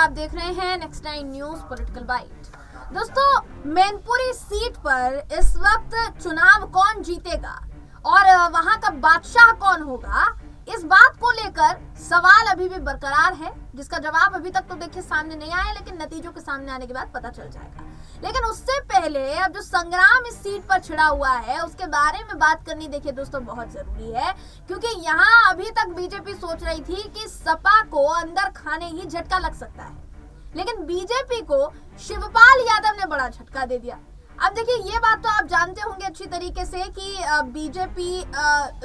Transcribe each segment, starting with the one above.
आप देख रहे हैं नेक्स्ट 9 न्यूज पॉलिटिकल बाइट। दोस्तों, मैनपुरी सीट पर इस वक्त चुनाव कौन जीतेगा और वहां का बादशाह कौन होगा, इस बात को लेकर सवाल अभी भी बरकरार है, जिसका जवाब अभी तक तो देखिए सामने नहीं आया, लेकिन नतीजों के सामने आने के बाद पता चल जाएगा। लेकिन उससे पहले अब जो संग्राम इस सीट पर छिड़ा हुआ है उसके बारे में बात करनी देखिए दोस्तों बहुत जरूरी है, क्योंकि यहाँ अभी तक बीजेपी सोच रही थी कि सपा को अंदर खाने ही झटका लग सकता है, लेकिन बीजेपी को शिवपाल यादव ने बड़ा झटका दे दिया। अब देखिए, ये बात तो आप जानते होंगे अच्छी तरीके से कि बीजेपी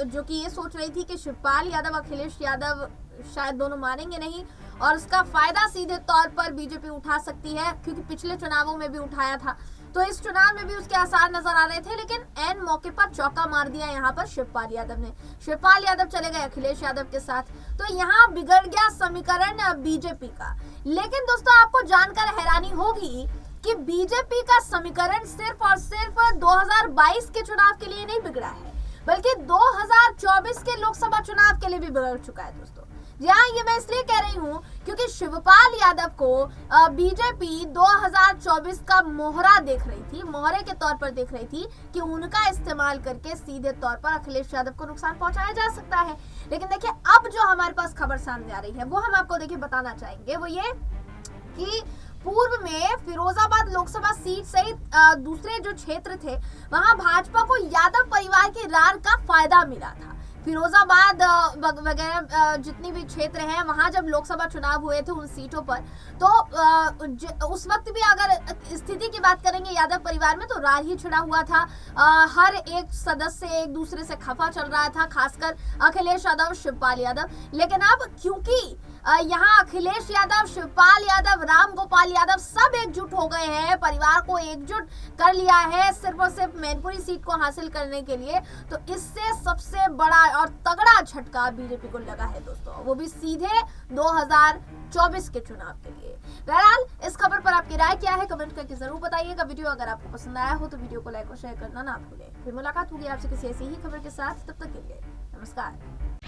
जो कि ये सोच रही थी कि शिवपाल यादव अखिलेश यादव शायद दोनों मानेंगे नहीं और उसका फायदा सीधे तौर पर बीजेपी उठा सकती है, क्योंकि पिछले चुनावों में भी उठाया था, तो इस चुनाव में भी उसके आसार नजर आ रहे थे। लेकिन एन मौके पर चौका मार दिया यहाँ पर शिवपाल यादव ने। शिवपाल यादव चले गए अखिलेश यादव के साथ, तो यहाँ बिगड़ गया समीकरण बीजेपी का। लेकिन दोस्तों, आपको जानकर हैरानी होगी कि बीजेपी का समीकरण सिर्फ और सिर्फ 2022 के चुनाव के लिए नहीं बिगड़ा है, बल्कि 2024 के लोकसभा चुनाव के लिए भी बिगड़ चुका है दोस्तों। यहाँ ये मैं इसलिए कह रही हूँ क्योंकि शिवपाल यादव को बीजेपी 2024 का मोहरा देख रही थी, मोहरे के तौर पर देख रही थी कि उनका इस्तेमाल करके सीधे तौर पर अखिलेश यादव को नुकसान पहुंचाया जा सकता है। लेकिन देखिए, अब जो हमारे पास खबर सामने आ रही है वो हम आपको देखिए बताना चाहेंगे, वो ये कि पूर्व में फिरोजाबाद लोकसभा सीट सहित दूसरे जो क्षेत्र थे वहां भाजपा को यादव परिवार की रार का फायदा मिला था। फिरोजाबाद वगैरह जितनी भी क्षेत्र हैं वहां जब लोकसभा चुनाव हुए थे उन सीटों पर, तो उस वक्त भी अगर स्थिति की बात करेंगे यादव परिवार में, तो रार ही छिड़ा हुआ था। हर एक सदस्य एक दूसरे से खफा चल रहा था, खासकर अखिलेश यादव, शिवपाल यादव। लेकिन अब क्योंकि यहाँ अखिलेश यादव, शिवपाल यादव, राम गोपाल यादव सब एकजुट हो गए हैं, परिवार को एकजुट कर लिया है सिर्फ और सिर्फ मैनपुरी सीट को हासिल करने के लिए, तो इससे सबसे बड़ा और तगड़ा झटका बीजेपी को लगा है दोस्तों, वो भी सीधे 2024 के चुनाव के लिए। बहरहाल, इस खबर पर आपकी राय क्या है कमेंट करके जरूर बताइएगा। वीडियो अगर आपको पसंद आया हो तो वीडियो को लाइक और शेयर करना ना भूलें। फिर मुलाकात होगी आपसे किसी ऐसी ही खबर के साथ, तब तक के लिए नमस्कार।